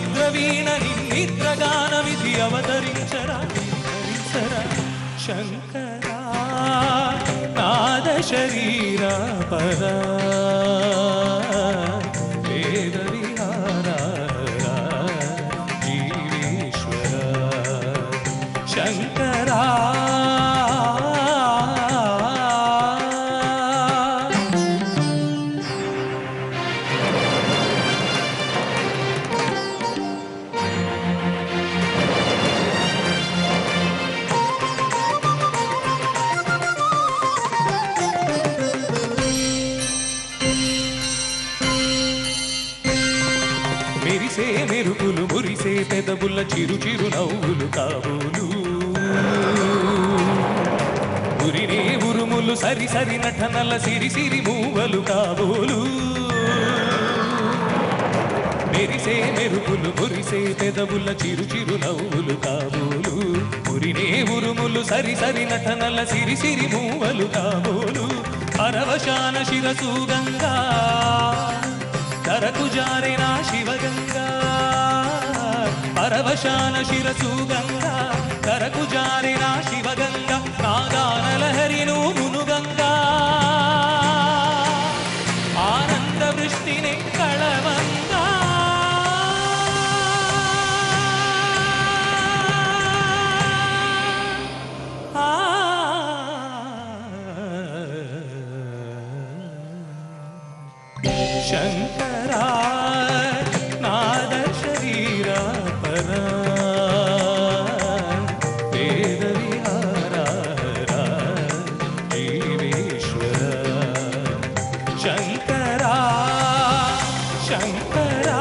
రుద్రవీణ నిద్రగాన విధి అవతరించరా శంకరా నాద శరీర పరా వేద విహార జీవేశ్వర శంకరా మెరిసే మెరుపులు మురిసే పెదవుల చిరు చిరు నవ్వులు కాబోలు ఉరినే ఉరుములు సరి సరి నటనల సిరి సిరి మూవలు కాబోలు మెరిసే మెరుపులు మురిసే పెదవుల చిరు చిరు నవ్వులు కాబోలు ఉరినే ఉరుములు సరి సరి నటనల సిరి సిరి మూవలు కాబోలు పరవశాన శిరసు గంగా ధరకు జారిన శివగంగా పరవశాన శిరసు గంగా ధరకు జారిన శివగంగా నాగానలహరి నూను గంగా ఆనంద వృష్టిని కళవంగా శంకరా నాద శరీర పరా వేద విహార జీవేశ్వర శంకరా శంకరా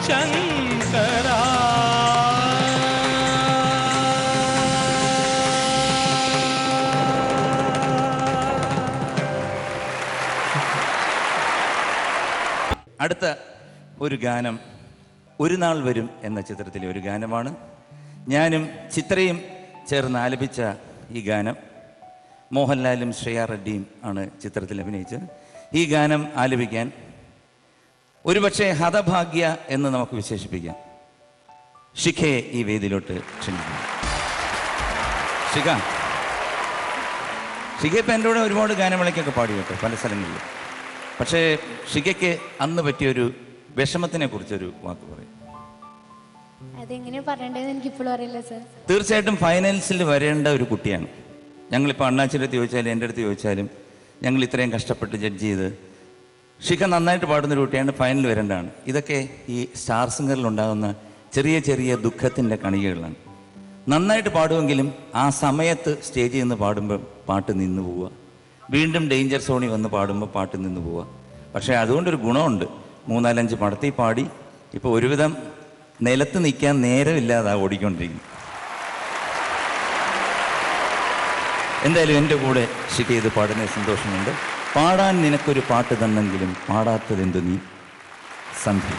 శంకరా അടുത്ത ഒരു ഗാനം ഒരു നാൾ വരും എന്ന ചിത്രത്തിലെ ഒരു ഗാനമാണ്. ഞാനും ചിത്രയും ചേർന്ന് ആലപിച്ച ഈ ഗാനം മോഹൻലാലും ശ്രേയ റെഡ്ഡിയും ആണ് ചിത്രത്തിൽ അഭിനയിച്ചത്. ഈ ഗാനം ആലപിക്കാൻ ഒരുപക്ഷെ ഹതഭാഗ്യ എന്ന് നമുക്ക് വിശേഷിപ്പിക്കാം ശിഖയെ ഈ വേദിയിലോട്ട് ക്ഷണിക്കുന്നു. ശിഖ ഇപ്പം എൻ്റെ കൂടെ ഒരുപാട് ഗാനമേളയ്ക്കൊക്കെ പാടി കേട്ടോ പല സ്ഥലങ്ങളിൽ. പക്ഷേ ശിഖയ്ക്ക് അന്ന് പറ്റിയൊരു വിഷമത്തിനെ കുറിച്ചൊരു വാക്ക് പറയും. അതെങ്ങനെ പറയണ്ടതെന്ന് എനിക്കിപ്പോഴും അറിയില്ല സർ. തീർച്ചയായിട്ടും ഫൈനൽസിൽ വരേണ്ട ഒരു കുട്ടിയാണ്. ഞങ്ങളിപ്പോൾ അണ്ണാച്ചിയുടെ അടുത്ത് ചോദിച്ചാലും എൻ്റെ അടുത്ത് ചോദിച്ചാലും ഞങ്ങൾ ഇത്രയും കഷ്ടപ്പെട്ട് ജഡ്ജ് ചെയ്ത് ശിഖ നന്നായിട്ട് പാടുന്നൊരു കുട്ടിയാണ്, ഫൈനൽ വരേണ്ടതാണ്. ഇതൊക്കെ ഈ സ്റ്റാർ സിംഗറിലുണ്ടാകുന്ന ചെറിയ ചെറിയ ദുഃഖത്തിൻ്റെ കണികകളാണ്. നന്നായിട്ട് പാടുമെങ്കിലും ആ സമയത്ത് സ്റ്റേജിൽ നിന്ന് പാടുമ്പോൾ പാട്ട് നിന്നു പോവുക, വീണ്ടും ഡേഞ്ചർ സോണിൽ വന്ന് പാടുമ്പോൾ പാട്ട് നിന്ന് പോവുക. പക്ഷേ അതുകൊണ്ടൊരു ഗുണമുണ്ട്, 3-4 പടത്തിൽ പാടി ഇപ്പോൾ ഒരുവിധം നിലത്ത് നിൽക്കാൻ നേരമില്ലാതെ ഓടിക്കൊണ്ടിരിക്കുന്നു. എന്തായാലും എൻ്റെ കൂടെ ശിഖ ഇത് പാടുന്ന സന്തോഷമുണ്ട്. പാടാൻ നിനക്കൊരു പാട്ട് തന്നെങ്കിലും പാടാത്തതെന്തു നീ സന്ധ്യ.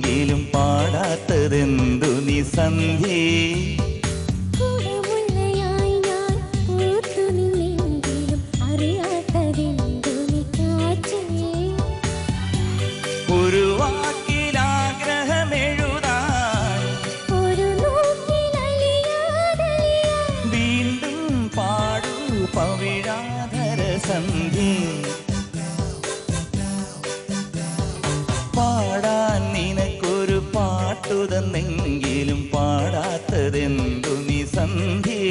െങ്കിലും പാടാത്തതെന്തു നീ സന്ധ്യേ. ഒരു വാക്കിലാഗ്രഹമെഴുതാൻ വീണ്ടും പാടൂ പവിഴാധര സന്ധ്യേ. പാടാൻ നിനക്കൊരു പാട്ടു തന്നെങ്കിലും പാടാത്തതെന്തു നീ സന്ധ്യേ.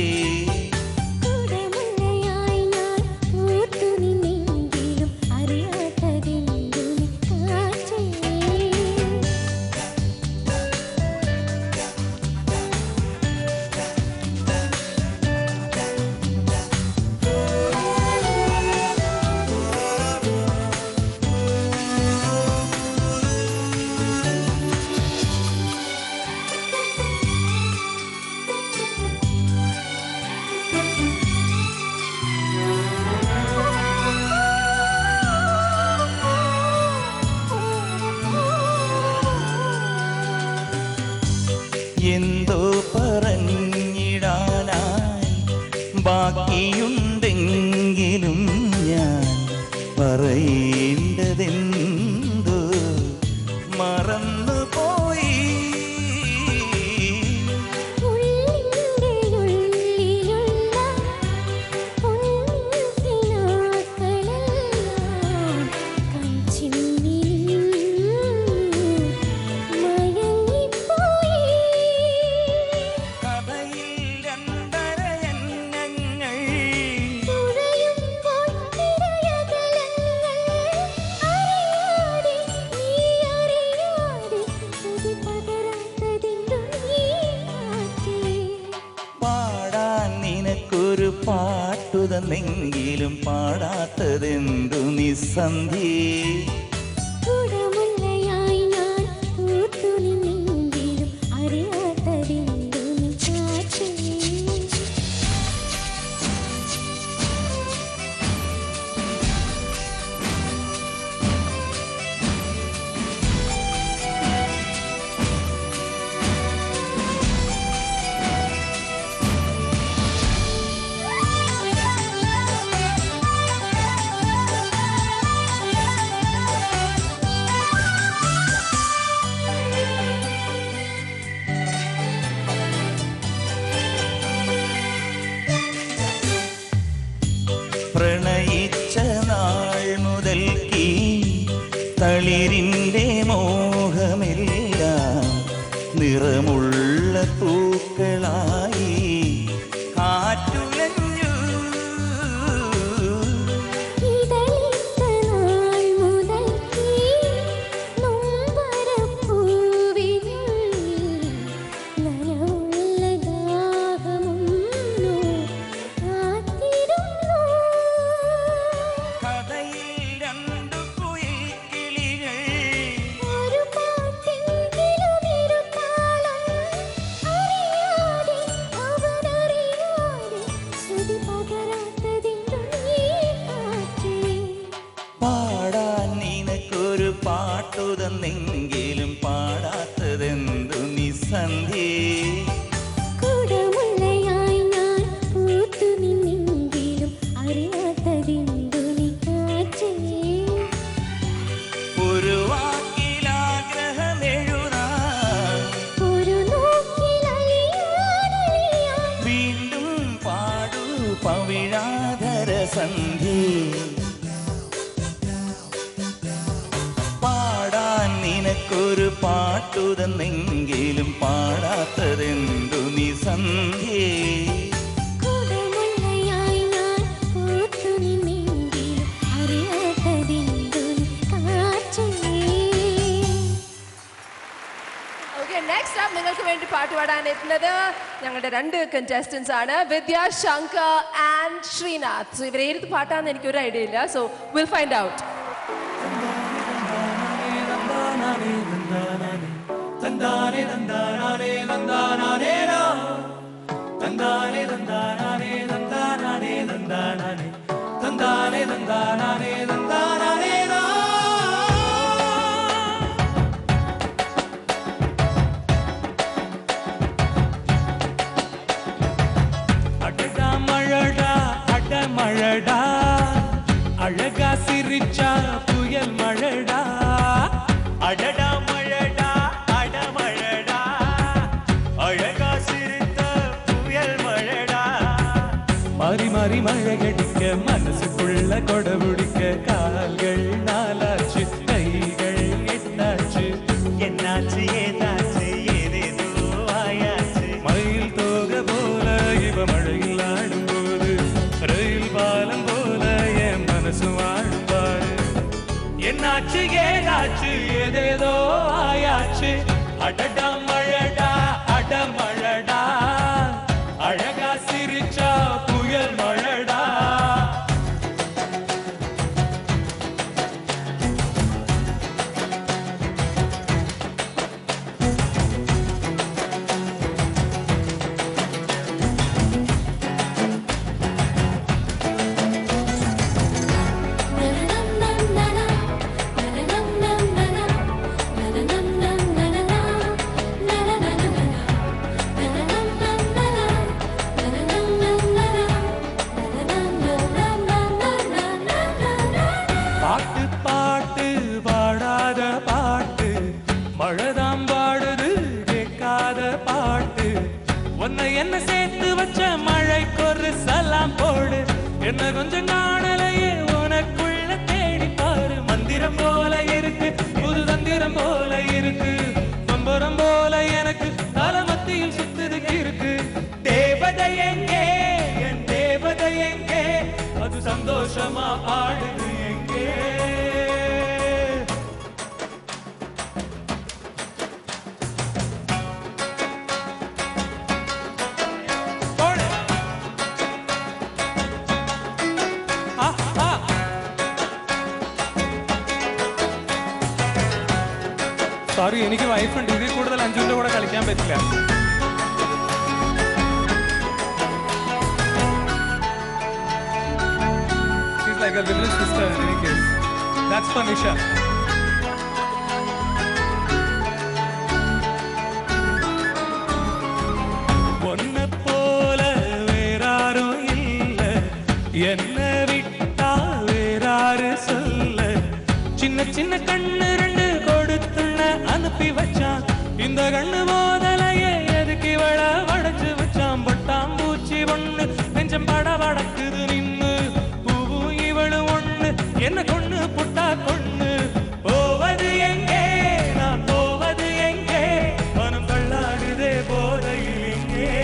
എന്തോ പറഞ്ഞിടാനായി ബാക്കിയുണ്ടെങ്കിലും ഞാൻ പറയേണ്ടതെന്തോ മറന്നുപോയി. ഒരു പാട്ടു തന്നെങ്കിലും പാടാത്തതെന്തു നിസ്സന്ധ്യേ. കുടമുല്ലയായി ഞാൻ പൂത്തു നിന്നെങ്കിലും അറിയാത്തതെന്തു നിസാച്ചേ. പ്രണയിച്ച നാൾ മുതൽക്കീ തളിരിൻ്റെ മോഹമെല്ലാം നിറമുള്ള പൂക്കളായി കാറ്റുലഞ്ഞു. പാടാൻ നിനക്കൊരു പാട്ടു തന്നെങ്കിലും പാടാത്തതെന്തു നിസ്സന്ധ്യേ. കുടമുല്ലയായി ഞാൻ പൂത്തു നിന്നെങ്കിലും അറിയാത്തതെന്തു നിസാച്ചേ. ഒരു വാക്കിലാഗ്രഹമെഴുതാൻ ഒരു നോക്കിലലിയാൻ വീണ്ടും പാടൂ പവിഴാധര സന്ധ്യേ. പാടാൻ നിനക്കൊരു പാട്ടു തന്നെങ്കിലും പാടാത്തതെന്തു നിസ്സന്ധ്യേ. കുടമുല്ലയായി ഞാൻ പൂത്തു നിന്നെങ്കിലും അറിയാത്തതെന്തു നിസാച്ചേ. ഓക്കെ, നെക്സ്റ്റ് ആപ്പ് നിങ്ങൾക്ക് വേണ്ടി പാട്ട് പാടാൻ എത്തുന്നത് ഞങ്ങളുടെ 2 കണ്ടസ്റ്റൻസ് ആണ്, വിദ്യ ശങ്കർ ആൻഡ് ശ്രീനാഥ്. സോ ഇവർ ഏത് പാട്ടാന്ന് എനിക്കൊരു ഐഡിയ ഇല്ല, സോ വിൽ ഫൈൻഡ് ഔട്ട്. തന്താനേ തന്താനേ തന്താനേ തന്താനേ തന്താനേ തന്താനേ തന്താനേ തന്താനേ തന്താനേ തന്താനേ. அடடா மழடா அடமழடா அழகா சிரிச்சா புயல் மழடா. அடடா மழடா அடமழடா அழகா சிரித்த புயல் மழடா. மாறி மாறி மழையடிக்க மனசுக்குள்ள கொடை பிடிக்க கால்கள் 4ஆச்சு கைகள் 8ஆச்சு. என்னாச்சு ஏதாச்சு ஏதேதோ ஆயாச்சு. மயில் தோகை போல இவ மழையில் ஆடும்போது ரயில் பாலம் போல என் மனசு வாழ்வாரு. என்னாச்சு ஏதாச்சு ஏதேதோ ஆயாச்சு. அடடா மழடா அடமழடா அழகா சிரிச்சா புயல் மழடா. na na na na na na na na na na na na sorry, എനിക്ക് വൈഫുണ്ട്. ഇതിൽ കൂടുതൽ അഞ്ജുവിന്റെ കൂടെ കളിക്കാൻ പറ്റില്ല. She's like a little sister in any case. That's for Nisha. ஒன்ன போல வேறாரும் இல்ல, என்ன விட்டா வேறாரு சொல்ல. சின்ன சின்ன கண்ணு ரெண்டு கொடுத்துள்ள அனுப்பி வச்சான். இந்த கண்ணு போதலையே எதுக்கு இவள வடைச்சு வச்சான். பட்டாம்பூச்சி ஒண்ணு நெஞ்சம் பட வடக்குது நின்னு. பூவும் இவளும் ஒண்ணு என்ன கொண்ணு புட்டா கொண்ணு. போவது எங்கே நான் போவது எங்கே, மனம் தள்ளாடுதே போதையில் எங்கே.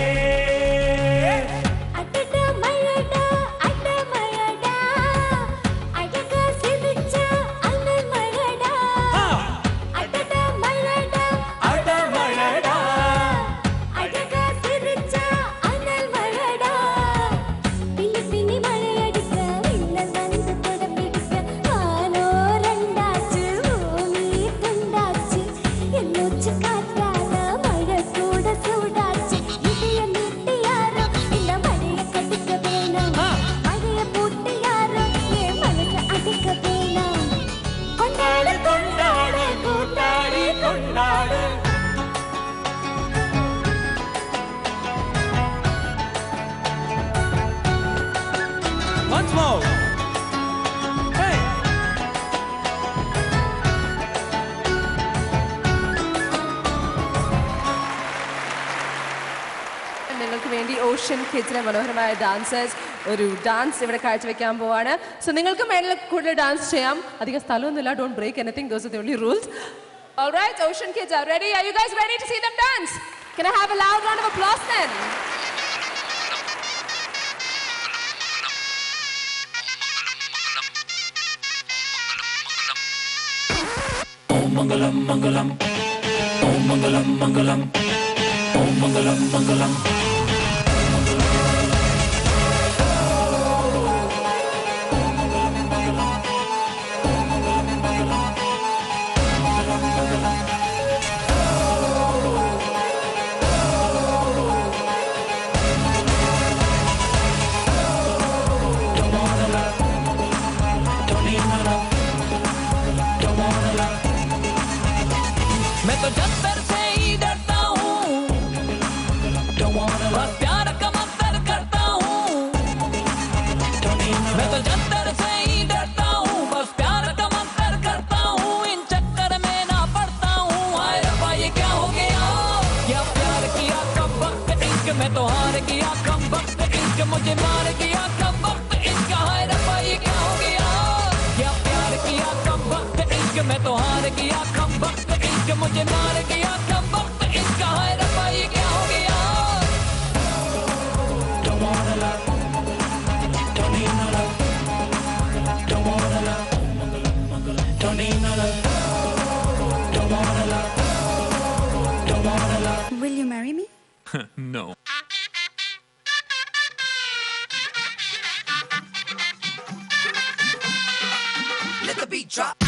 Once more. Hey. നിങ്ങൾക്ക് വേണ്ടി ഓഷ്യൻ കിഡ്സിലെ മനോഹരമായ ഡാൻസേഴ്സ് ഒരു ഡാൻസ് ഇവിടെ കാഴ്ചവെക്കാൻ പോവാണ്. സോ നിങ്ങൾക്ക് വേണമെങ്കിൽ കൂടുതൽ ഡാൻസ് ചെയ്യാം. അധികം സ്ഥലമൊന്നുമില്ല. Don't break anything. Those are the only rules. Alright, Ocean kids are ready. Are you guys ready to see them dance? Can I have a loud round of applause then? Om Mangalam Mangalam, Om Mangalam Mangalam, Om Mangalam Mangalam. मैं तो जंतर से ही डरता हूँ, बस प्यार का मंतर करता हूँ. मैं तो जंतर से ही डरता हूँ, बस प्यार का मंतर करता हूँ. इन चक्कर में ना पड़ता हूँ. हाय रब्बा ये क्या हो गया, क्या प्यार किया कब वक्त इश्क में तो हार गया कब वक्त इश्क मुझे मार गया कब वक्त इश्क. हाय रब्बा ये क्या हो गया, क्या प्यार किया कब वक्त इश्क में तो हार गया कब वक्त इश्क मुझे मार गया कब वक्त इश्क. हाय रब्बा ये क्या हो गया. Will you marry me? No. Let the beat drop.